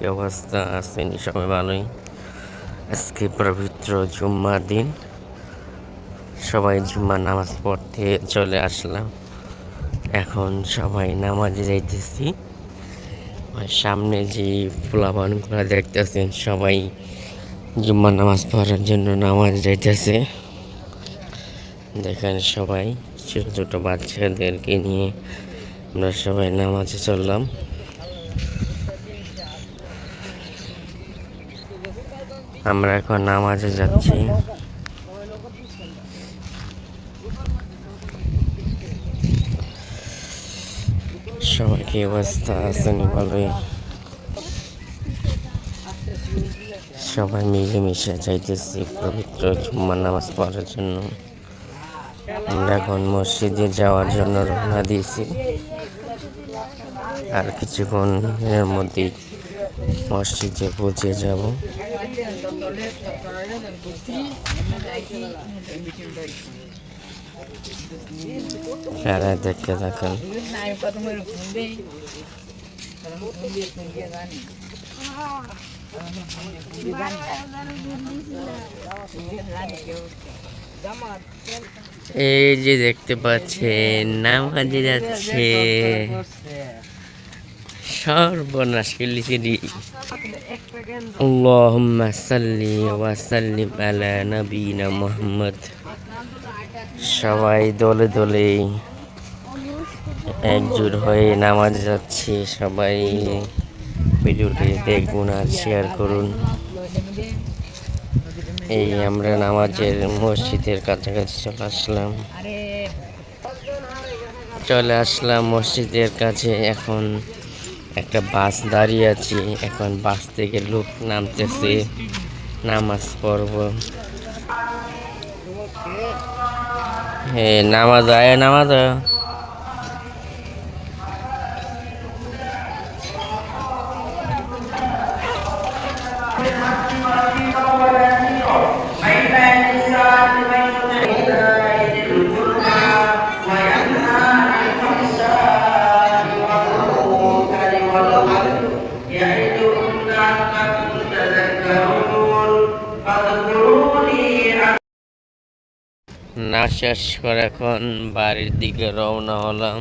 কি অবস্থা আছেন সবাই ভালোই? আজকে পবিত্র জুম্মার দিন, সবাই জুম্মার নামাজ পড়তে চলে আসলাম। এখন সবাই নামাজে যাইতেছি। সামনে যে পোলাপানগুলো দেখতেছেন, সবাই জুম্মার নামাজ পড়ার জন্য নামাজ যাইতেছে। দেখেন সবাই ছোট ছোট বাচ্চাদেরকে নিয়ে আমরা সবাই নামাজে চললাম। আমরা এখন নামাজে যাচ্ছি। সবাই কি অবস্থা আছেন ভালোই? সবাই মিলেমিশে যাইতেছি পবিত্র জুম্মার নামাজ পড়ার জন্য। আমরা এখন মসজিদে যাওয়ার জন্য রওনা দিয়েছি। আর কিছুক্ষণের মধ্যেই মসজিদে পৌঁছে যাব। কারা দেখতে থাকেন। এই যে দেখতে পাচ্ছেন নামাজে যাচ্ছে। সর্বনাশ করলিছি রে। আল্লাহুম্মা সাল্লি ওয়া সাল্লিম আলা নবিয়িনা মুহাম্মদ। সবাই দলে দলে একজোট হয়ে নামাজ যাচ্ছে। সবাই ভিডিওটি দেখুন আর শেয়ার করুন। এই আমরা নামাজের মসজিদের কাছাকাছি চলে আসলাম মসজিদের কাছে। এখন একটা বাস দাঁড়িয়ে আছে। এখন বাস থেকে লোক নামতেছে, নামাজ পড়ব। হ্যাঁ, নামাজ আয় নামাজ। না শেষ করে এখন বাড়ির দিকে রওনা হলাম।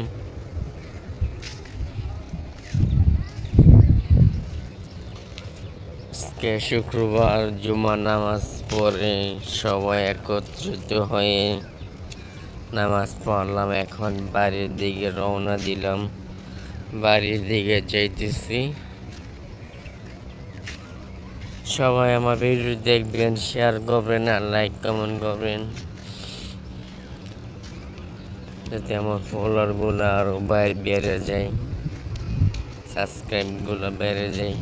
আজকে শুক্রবার, জুমা নামাজ পড়ে সবাই একত্রিত হয়ে নামাজ পড়লাম। এখন বাড়ির দিকে রওনা দিলাম, বাড়ির দিকে যাইতেছি। সবাই আমার ভিডিও দেখবেন, শেয়ার করবেন আর লাইক কমেন্ট করবেন, যাতে আমার ফলোয়ারগুলো আরও বেড়ে যায়, সাবস্ক্রাইবগুলো বেড়ে যায়।